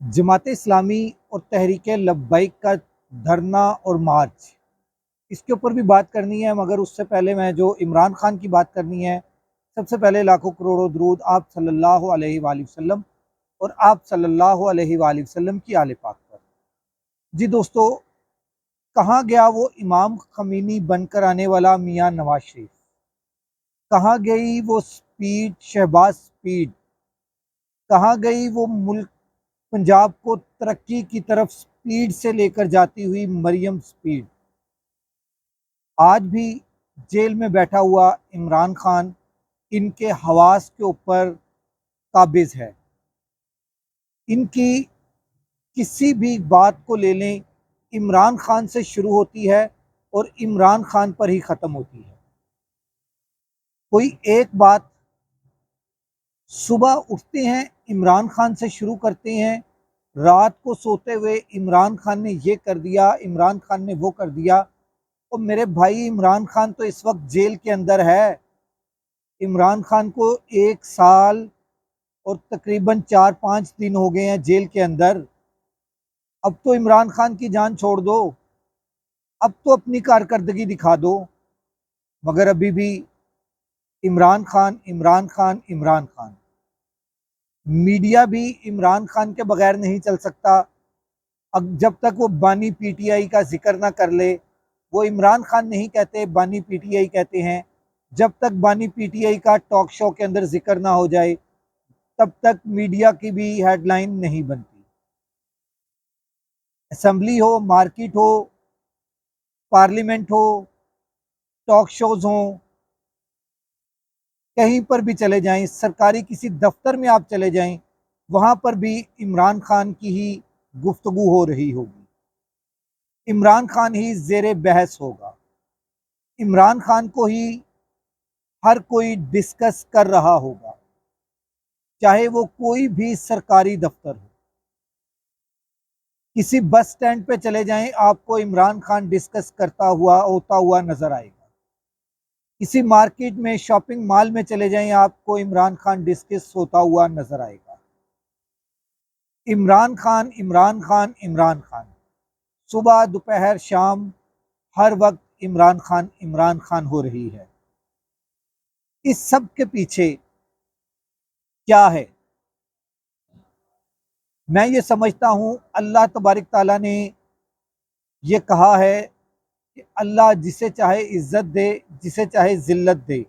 जमात इस्लामी और तहरीक लब्बैक का धरना और मार्च, इसके ऊपर भी बात करनी है, मगर उससे पहले मैं जो इमरान खान की बात करनी है। सबसे पहले लाखों करोड़ों दरूद आप सल्लल्लाहु अलैहि वसल्लम और आप सल्लल्लाहु अलैहि वसल्लम की आले पाक पर। जी दोस्तों, कहाँ गया वो इमाम खमीनी बनकर आने वाला मियाँ नवाज शरीफ? कहाँ गई वो स्पीड, शहबाज स्पीड? कहाँ गई वो मुल्क पंजाब को तरक्की की तरफ स्पीड से लेकर जाती हुई मरियम स्पीड? आज भी जेल में बैठा हुआ इमरान खान इनके हवास के ऊपर काबिज है। इनकी किसी भी बात को ले लें, इमरान खान से शुरू होती है और इमरान खान पर ही ख़त्म होती है। कोई एक बात सुबह उठते हैं इमरान खान से शुरू करते हैं, रात को सोते हुए इमरान खान ने ये कर दिया, इमरान खान ने वो कर दिया। और मेरे भाई, इमरान खान तो इस वक्त जेल के अंदर है। इमरान खान को 1 साल और तकरीबन 4-5 दिन हो गए हैं जेल के अंदर। अब तो इमरान खान की जान छोड़ दो, अब तो अपनी कारकर्दगी दिखा दो। मगर अभी भी इमरान खान, इमरान खान, इमरान खान। मीडिया भी इमरान खान के बगैर नहीं चल सकता। अब जब तक वो बानी पीटीआई का जिक्र ना कर ले, वो इमरान खान नहीं कहते, बानी पीटीआई कहते हैं। जब तक बानी पीटीआई का टॉक शो के अंदर जिक्र ना हो जाए, तब तक मीडिया की भी हेडलाइन नहीं बनती। असेंबली हो, मार्केट हो, पार्लियामेंट हो, टॉक शोज हो, कहीं पर भी चले जाएं, सरकारी किसी दफ्तर में आप चले जाएं, वहां पर भी इमरान खान की ही गुफ्तगू हो रही होगी। इमरान खान ही जेर बहस होगा। इमरान खान को ही हर कोई डिस्कस कर रहा होगा, चाहे वो कोई भी सरकारी दफ्तर हो। किसी बस स्टैंड पे चले जाएं, आपको इमरान खान डिस्कस करता हुआ होता हुआ नजर आएगा। किसी मार्केट में, शॉपिंग मॉल में चले जाएं, आपको इमरान खान डिस्कस होता हुआ नजर आएगा। इमरान खान, इमरान खान, इमरान खान। सुबह, दोपहर, शाम, हर वक्त इमरान खान, इमरान खान हो रही है। इस सब के पीछे क्या है? मैं ये समझता हूँ, अल्लाह तबारक ताला ने ये कहा है कि अल्लाह जिसे चाहे इज्जत दे, जिसे चाहे जिल्लत दे।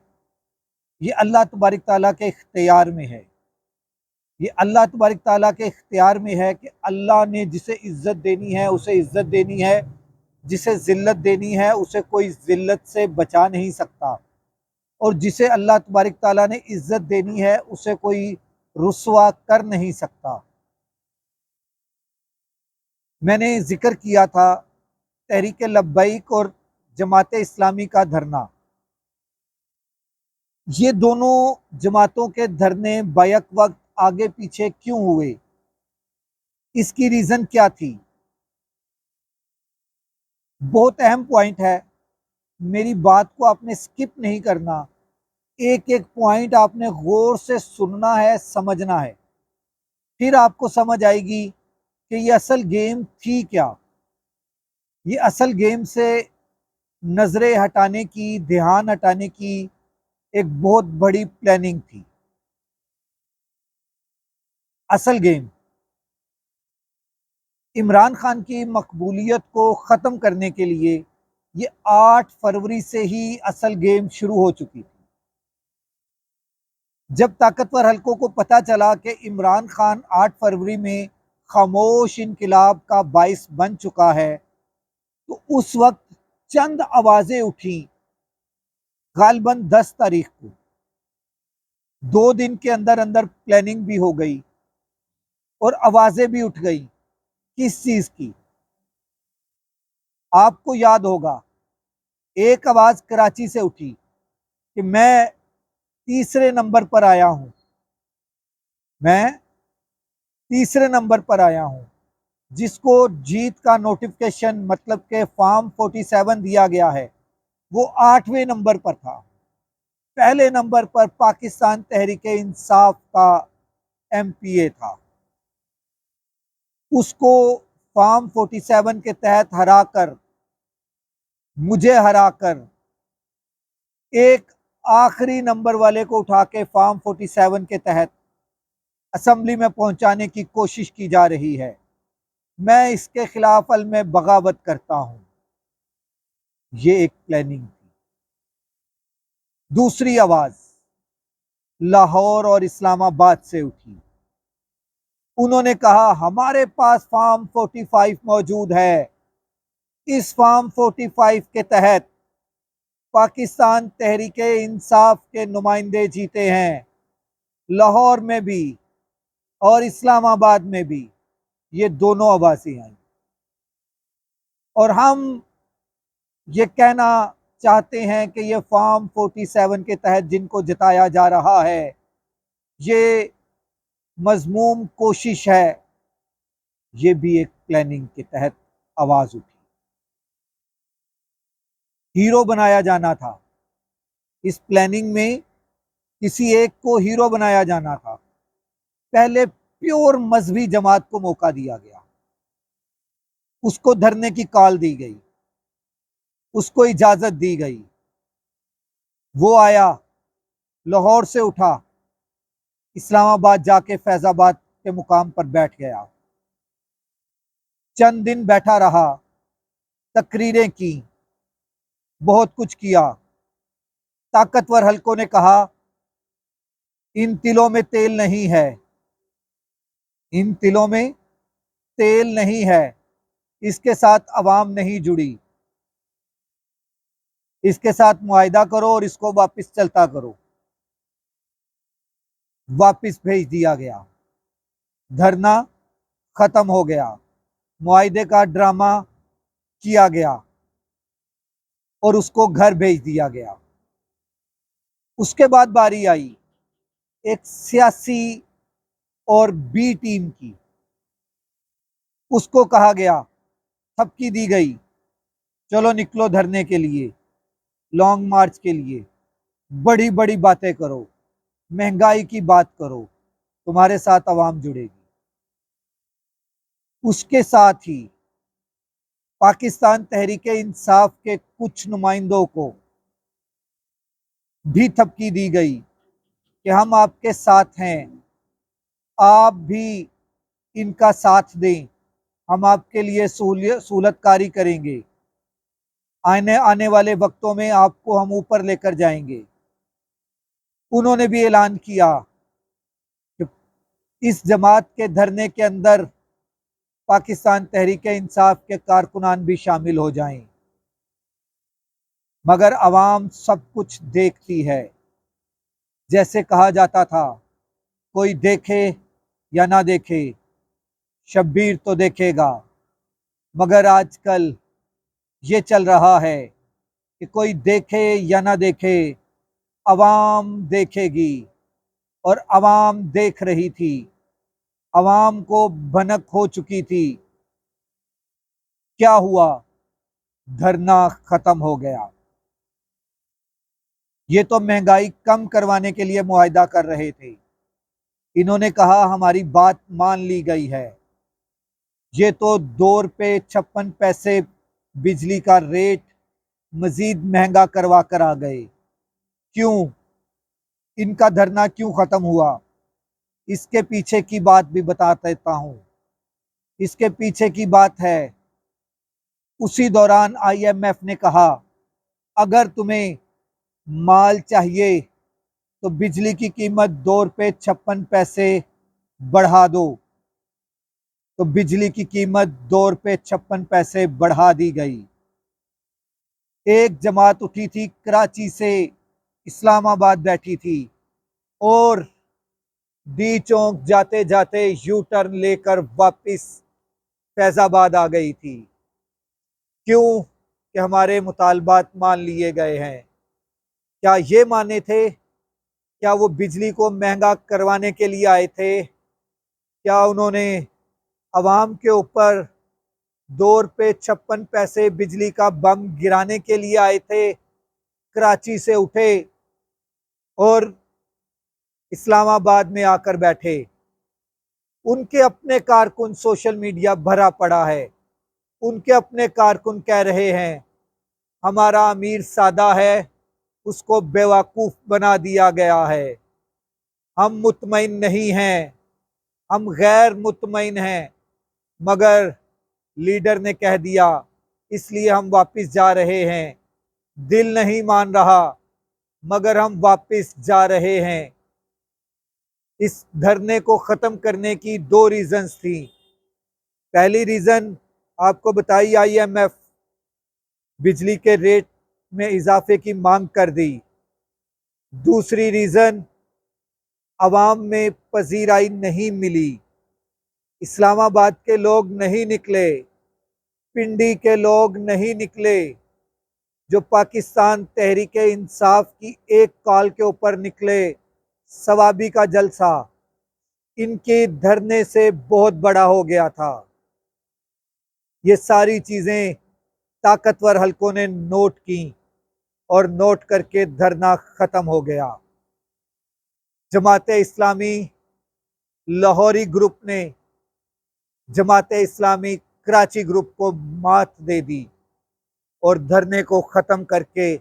ये अल्लाह तबारक ताला के इख्तियार में है। ये अल्लाह तबारक ताला के इख्तियार में है कि अल्लाह ने जिसे इज्जत देनी है उसे इज्जत देनी है, जिसे जिल्लत देनी है उसे कोई जिल्लत से बचा नहीं सकता। और जिसे अल्लाह तबारक ताला ने इज्जत देनी है उसे कोई रुस्वा कर नहीं सकता। मैंने जिक्र किया था तहरीक लब्बैक और जमात इस्लामी का धरना। ये दोनों जमातों के धरने बैक वक्त आगे पीछे क्यों हुए? इसकी रीज़न क्या थी? बहुत अहम पॉइंट है। मेरी बात को आपने स्किप नहीं करना। एक एक पॉइंट आपने गौर से सुनना है, समझना है। फिर आपको समझ आएगी कि ये असल गेम थी क्या। ये असल गेम से नजरें हटाने की, ध्यान हटाने की एक बहुत बड़ी प्लानिंग थी। असल गेम इमरान खान की मकबूलियत को ख़त्म करने के लिए ये 8 फरवरी से ही असल गेम शुरू हो चुकी थी। जब ताकतवर हलकों को पता चला कि इमरान खान 8 फरवरी में खामोश इनकलाब का बाइस बन चुका है, तो उस वक्त चंद आवाज़ें उठी। गालबन 10 तारीख को, 2 दिन के अंदर अंदर प्लानिंग भी हो गई और आवाज़ें भी उठ गई। किस चीज़ की? आपको याद होगा, एक आवाज़ कराची से उठी कि मैं तीसरे नंबर पर आया हूं, मैं तीसरे नंबर पर आया हूं। जिसको जीत का नोटिफिकेशन, मतलब के फॉर्म 47 दिया गया है, वो 8वें नंबर पर था। पहले नंबर पर पाकिस्तान तहरीक इंसाफ का एमपीए था। उसको फार्म 47 के तहत हराकर, मुझे हराकर, एक आखिरी नंबर वाले को उठा के फार्म 47 के तहत असेंबली में पहुंचाने की कोशिश की जा रही है। मैं इसके खिलाफ अल में बगावत करता हूं। ये एक प्लानिंग थी। दूसरी आवाज लाहौर और इस्लामाबाद से उठी। उन्होंने कहा हमारे पास फार्म 45 मौजूद है। इस फार्म 45 के तहत पाकिस्तान तहरीके इंसाफ के नुमाइंदे जीते हैं, लाहौर में भी और इस्लामाबाद में भी। ये दोनों आवाजें आई और हम ये कहना चाहते हैं कि ये फार्म 47 के तहत जिनको जिताया जा रहा है, ये मजमूम कोशिश है। ये भी एक प्लानिंग के तहत आवाज उठी। हीरो बनाया जाना था। इस प्लानिंग में किसी एक को हीरो बनाया जाना था। पहले प्योर मजहबी जमात को मौका दिया गया, उसको धरने की कॉल दी गई, उसको इजाजत दी गई। वो आया, लाहौर से उठा, इस्लामाबाद जाके फैजाबाद के मुकाम पर बैठ गया। चंद दिन बैठा रहा, तकरीरें की, बहुत कुछ किया। ताकतवर हलकों ने कहा इन तिलों में तेल नहीं है, इन तिलों में तेल नहीं है, इसके साथ अवाम नहीं जुड़ी, इसके साथ मुआहिदा करो और इसको वापस चलता करो। वापस भेज दिया गया। धरना खत्म हो गया। मुआहिदे का ड्रामा किया गया और उसको घर भेज दिया गया। उसके बाद बारी आई एक सियासी और बी टीम की। उसको कहा गया, थपकी दी गई, चलो निकलो धरने के लिए, लॉन्ग मार्च के लिए, बड़ी बड़ी बातें करो, महंगाई की बात करो, तुम्हारे साथ आवाम जुड़ेगी। उसके साथ ही पाकिस्तान तहरीके इंसाफ के कुछ नुमाइंदों को भी थपकी दी गई कि हम आपके साथ हैं, आप भी इनका साथ दें, हम आपके लिए सहूलतकारी करेंगे, आने आने वाले वक्तों में आपको हम ऊपर लेकर जाएंगे। उन्होंने भी ऐलान किया कि इस जमात के धरने के अंदर पाकिस्तान तहरीक इंसाफ के कारकुनान भी शामिल हो जाएं। मगर अवाम सब कुछ देखती है। जैसे कहा जाता था, कोई देखे या ना देखे, शब्बीर तो देखेगा। मगर आजकल ये चल रहा है कि कोई देखे या ना देखे, अवाम देखेगी। और अवाम देख रही थी, अवाम को भनक हो चुकी थी। क्या हुआ? धरना खत्म हो गया। ये तो महंगाई कम करवाने के लिए मुआहिदा कर रहे थे। इन्होंने कहा हमारी बात मान ली गई है। ये तो ₹2.56 बिजली का रेट मजीद महंगा करवा कर आ गए। क्यों? इनका धरना क्यों खत्म हुआ? इसके पीछे की बात भी बता देता हूं। इसके पीछे की बात है, उसी दौरान IMF ने कहा अगर तुम्हें माल चाहिए तो बिजली की कीमत ₹2.56 बढ़ा दो। तो बिजली की कीमत ₹2.56 बढ़ा दी गई। एक जमात उठी थी कराची से, इस्लामाबाद बैठी थी और डी चौक जाते जाते यू टर्न लेकर वापस फैजाबाद आ गई थी। क्यों? कि हमारे मुतालबात मान लिए गए हैं। क्या ये माने थे? क्या वो बिजली को महंगा करवाने के लिए आए थे? क्या उन्होंने अवाम के ऊपर ₹2.56 बिजली का बम गिराने के लिए आए थे? कराची से उठे और इस्लामाबाद में आकर बैठे। उनके अपने कारकुन सोशल मीडिया भरा पड़ा है। उनके अपने कारकुन कह रहे हैं हमारा अमीर सादा है, उसको बेवकूफ़ बना दिया गया है, हम मुतमईन नहीं हैं, हम गैर मुतमईन हैं, मगर लीडर ने कह दिया इसलिए हम वापस जा रहे हैं। दिल नहीं मान रहा मगर हम वापस जा रहे हैं। इस धरने को ख़त्म करने की दो रीज़न्स थी। पहली रीज़न आपको बताई IMF बिजली के रेट में इजाफे की मांग कर दी। दूसरी रीज़न अवाम में पजीराई नहीं मिली। इस्लामाबाद के लोग नहीं निकले, पिंडी के लोग नहीं निकले, जो पाकिस्तान तहरीक इंसाफ की एक कॉल के ऊपर निकले, सवाबी का जलसा इनके धरने से बहुत बड़ा हो गया था। ये सारी चीज़ें ताकतवर हलकों ने नोट की और नोट करके धरना ख़त्म हो गया। जमाते इस्लामी लाहौरी ग्रुप ने जमाते इस्लामी कराची ग्रुप को मात दे दी और धरने को ख़त्म करके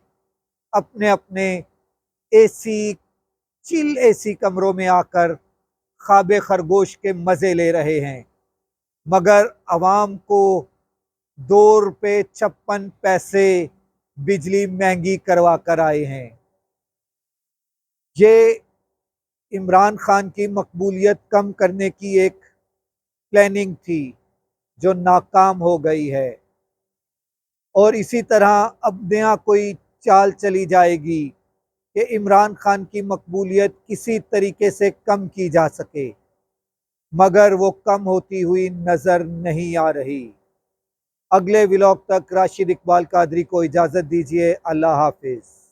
अपने अपने एसी चिल एसी कमरों में आकर ख्वाब खरगोश के मज़े ले रहे हैं, मगर आवाम को ₹2.56 बिजली महंगी करवा कर आए हैं। ये इमरान खान की मकबूलियत कम करने की एक प्लानिंग थी जो नाकाम हो गई है, और इसी तरह अब नया कोई चाल चली जाएगी कि इमरान खान की मकबूलियत किसी तरीके से कम की जा सके, मगर वो कम होती हुई नज़र नहीं आ रही। अगले व्लॉग तक राशिद इकबाल कादरी को इजाज़त दीजिए। अल्लाह हाफिज़।